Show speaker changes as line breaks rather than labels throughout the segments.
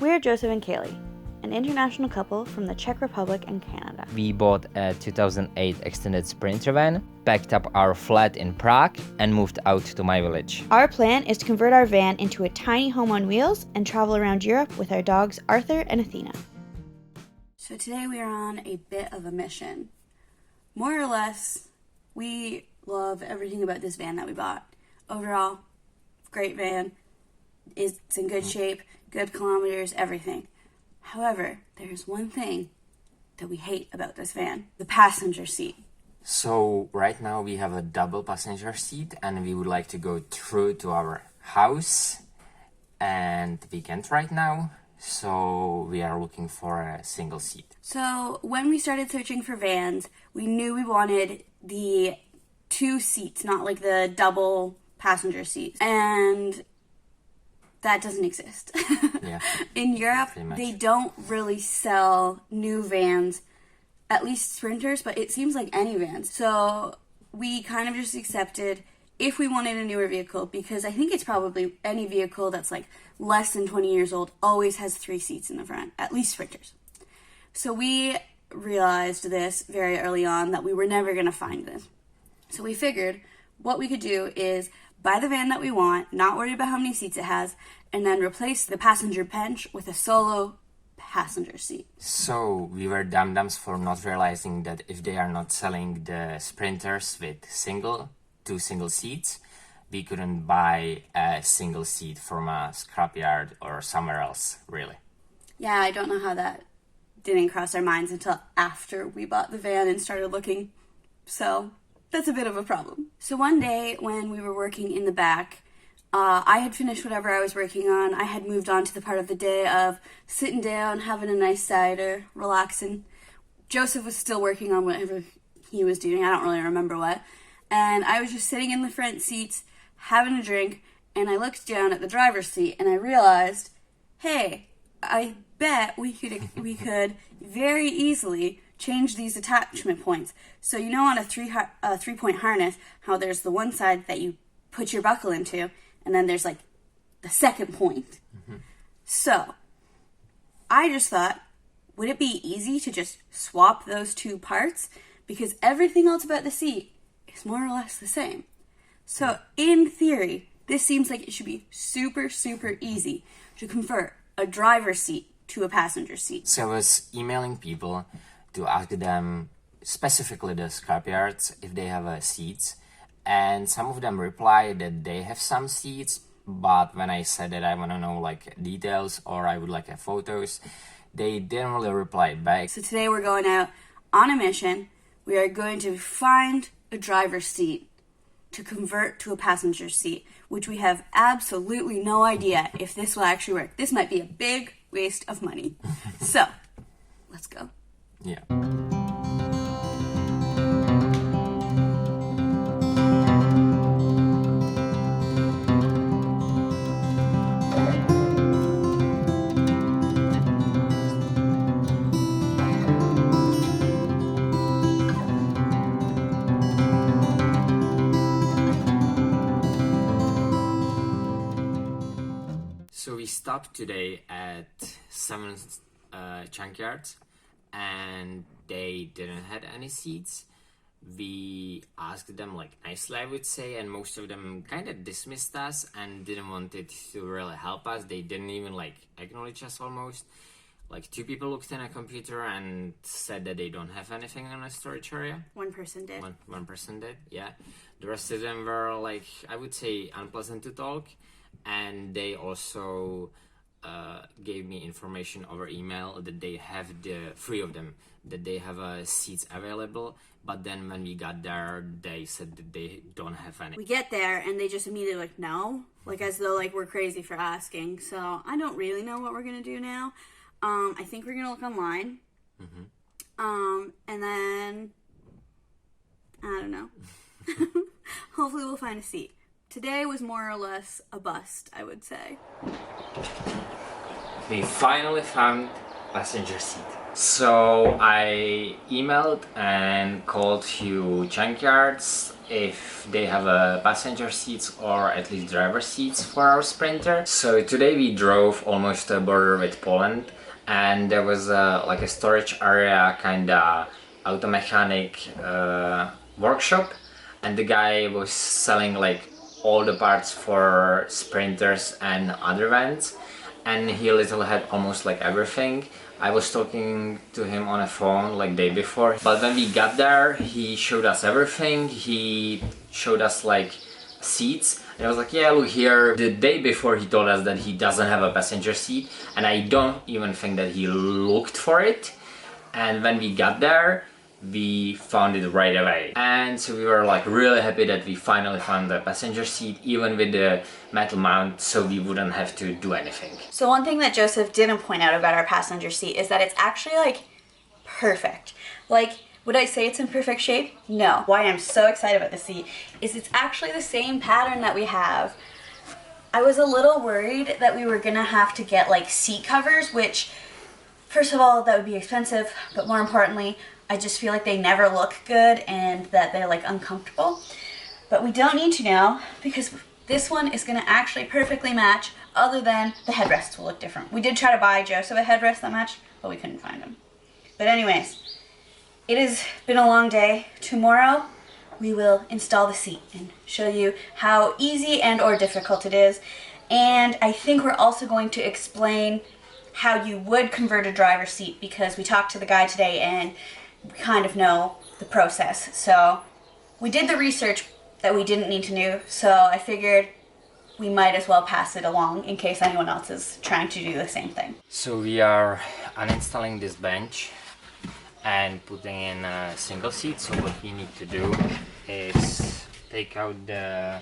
We're Joseph and Kaylee, an international couple from the Czech Republic and Canada.
We bought a 2008 extended Sprinter van, packed up our flat in Prague, and moved out to my village.
Our plan is to convert our van into a tiny home on wheels and travel around Europe with our dogs Arthur and Athena.
So today we are on a bit of a mission. More or less, we love everything about this van that we bought. Overall, great van. It's in good shape, good kilometers, everything. However, there's one thing that we hate about this van: the passenger seat.
So right now we have a double passenger seat and we would like to go through to our house, and we can't right now, so we are looking for a single seat.
So when we started searching for vans, we knew we wanted the 2 seats, not like the double passenger seats. And that doesn't exist.
Yeah.
In Europe, they don't really sell new vans, at least Sprinters, but it seems like any vans. So we kind of just accepted if we wanted a newer vehicle, because I think it's probably any vehicle that's like less than 20 years old always has 3 seats in the front, at least Sprinters. So we realized this very early on, that we were never going to find this. So we figured what we could do is buy the van that we want, not worry about how many seats it has, and then replace the passenger bench with a solo passenger seat.
So we were dum-dums for not realizing that if they are not selling the Sprinters with 2 single seats, we couldn't buy a single seat from a scrapyard or somewhere else, really.
Yeah, I don't know how that didn't cross our minds until after we bought the van and started looking. So that's a bit of a problem. So one day when we were working in the back, I had finished whatever I was working on. I had moved on to the part of the day of sitting down, having a nice cider, relaxing. Joseph was still working on whatever he was doing. I don't really remember what. And I was just sitting in the front seats, having a drink, and I looked down at the driver's seat and I realized, hey, I bet we could very easily change these attachment points. So you know, on a 3-point harness, how there's the one side that you put your buckle into, and then there's like the second point. Mm-hmm. So I just thought, would it be easy to just swap those 2 parts? Because everything else about the seat is more or less the same. So in theory, this seems like it should be super, super easy to convert a driver's seat to a passenger seat.
So I was emailing people to ask them, specifically the scrapyards, if they have seats. And some of them replied that they have some seats, but when I said that I want to know like details or I would like photos, they didn't really reply back.
So today we're going out on a mission. We are going to find a driver's seat to convert to a passenger seat, which we have absolutely no idea if this will actually work. This might be a big waste of money. So, let's go.
Yeah. So we stopped today at 7 junkyards and they didn't have any seats. We asked them like nicely, I would say, and most of them kind of dismissed us and didn't want it to really help us. They didn't even like acknowledge us almost. Like 2 people looked in a computer and said that they don't have anything on a storage area.
One person did.
One person did, yeah. The rest of them were like, I would say, unpleasant to talk. And they also gave me information over email that they have 3 of them, that they have seats available. But then when we got there, they said that they don't have any.
We get there and they just immediately like, no, like as though like we're crazy for asking. So I don't really know what we're gonna do now. I think we're gonna look online. Mm-hmm. And then I don't know. Hopefully we'll find a seat. Today was more or less a bust, I would say.
We finally found passenger seat. So I emailed and called few junkyards if they have passenger seats or at least driver seats for our Sprinter. So today we drove almost the border with Poland, and there was like a storage area, kinda auto mechanic workshop, and the guy was selling like all the parts for Sprinters and other vans, and he literally had almost like everything. I was talking to him on a phone like day before, but when we got there he showed us everything. He showed us like seats, and I was like, yeah, look here. The day before he told us that he doesn't have a passenger seat, and I don't even think that he looked for it. And when we got there, we found it right away, and so we were like really happy that we finally found the passenger seat, even with the metal mount, so we wouldn't have to do anything.
So one thing that Joseph didn't point out about our passenger seat is that it's actually like perfect. Like, would I say it's in perfect shape? No. Why I'm so excited about the seat is it's actually the same pattern that we have. I was a little worried that we were gonna have to get like seat covers, which first of all, that would be expensive, but more importantly, I just feel like they never look good and that they're like uncomfortable. But we don't need to now, because this one is going to actually perfectly match, other than the headrests will look different. We did try to buy Joseph a headrest that matched, but we couldn't find them. But anyways, it has been a long day. Tomorrow we will install the seat and show you how easy and or difficult it is. And I think we're also going to explain how you would convert a driver's seat, because we talked to the guy today and we kind of know the process. So we did the research that we didn't need to do, so I figured we might as well pass it along in case anyone else is trying to do the same thing.
So we are uninstalling this bench and putting in a single seat. So what we need to do is take out the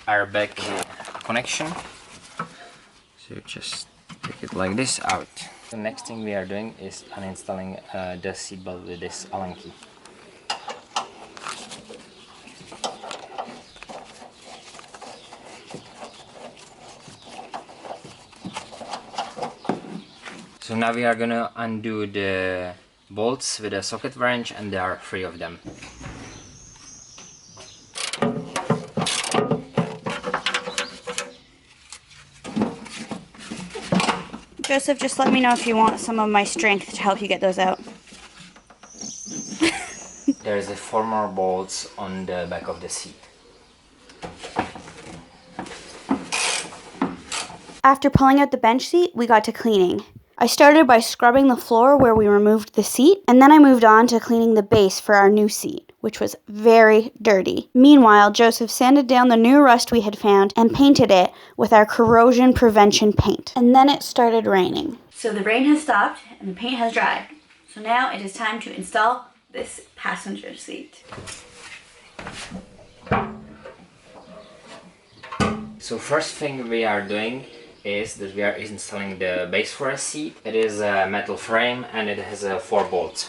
airbag connection. So you just take it like this out. The next thing we are doing is uninstalling the seatbelt with this Allen key. So now we are gonna undo the bolts with a socket wrench, and there are 3 of them.
Joseph, just let me know if you want some of my strength to help you get those out.
There's 4 more bolts on the back of the seat.
After pulling out the bench seat, we got to cleaning. I started by scrubbing the floor where we removed the seat, and then I moved on to cleaning the base for our new seat, which was very dirty. Meanwhile, Joseph sanded down the new rust we had found and painted it with our corrosion prevention paint. And then it started raining.
So the rain has stopped and the paint has dried. So now it is time to install this passenger seat.
So first thing we are doing is that we are installing the base for a seat. It is a metal frame and it has 4 bolts.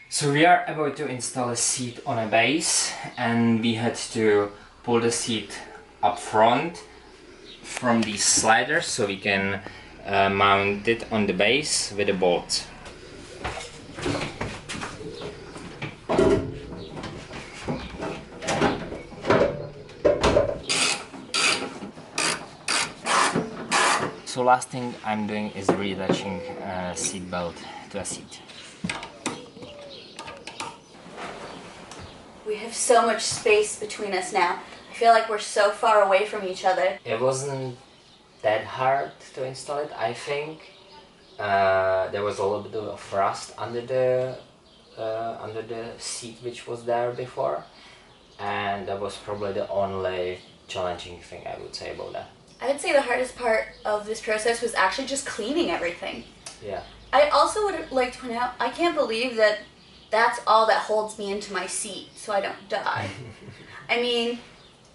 So we are about to install a seat on a base, and we had to pull the seat up front from these sliders so we can mount it on the base with the bolts. So last thing I'm doing is reattaching a seat belt to a seat.
We have so much space between us now. I feel like we're so far away from each other.
It wasn't that hard to install it, I think. There was a little bit of rust under the seat which was there before, and that was probably the only challenging thing I would say about that.
I would say the hardest part of this process was actually just cleaning everything.
Yeah.
I also would like to point out, I can't believe that that's all that holds me into my seat so I don't die. I mean,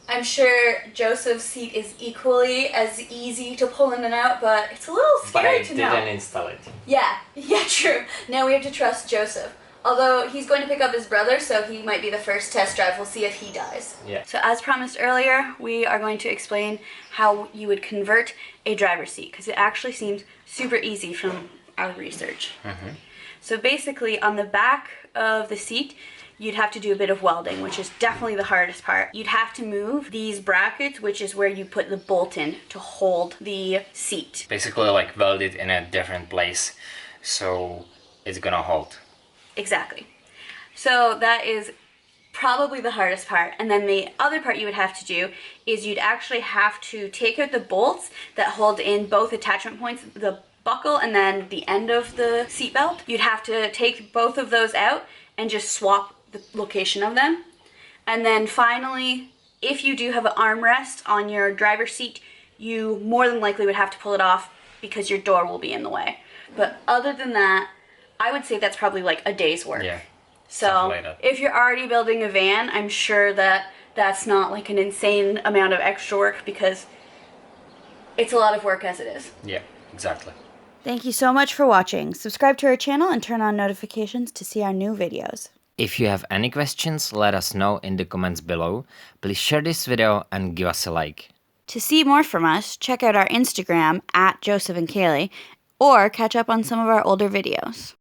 I'm sure Joseph's seat is equally as easy to pull in and out, but it's a little scary to know.
But I didn't install it.
Yeah, true. Now we have to trust Joseph. Although he's going to pick up his brother, so he might be the first test drive. We'll see if he dies.
Yeah.
So as promised earlier, we are going to explain how you would convert a driver's seat, because it actually seems super easy from our research. So basically, on the back of the seat, you'd have to do a bit of welding, which is definitely the hardest part. You'd have to move these brackets, which is where you put the bolt in to hold the seat.
Basically like weld it in a different place so it's gonna hold.
Exactly. So that is probably the hardest part. And then the other part you would have to do is you'd actually have to take out the bolts that hold in both attachment points, the buckle and then the end of the seatbelt. You'd have to take both of those out and just swap the location of them. And then finally, if you do have an armrest on your driver's seat, you more than likely would have to pull it off because your door will be in the way. But other than that, I would say that's probably like a day's work.
Yeah.
So
like that.
if you're already building a van, I'm sure that that's not like an insane amount of extra work, because it's a lot of work as it is.
Yeah, exactly.
Thank you so much for watching. Subscribe to our channel and turn on notifications to see our new videos.
If you have any questions, let us know in the comments below. Please share this video and give us a like.
To see more from us, check out our Instagram @Joseph and Kaylee, or catch up on some of our older videos.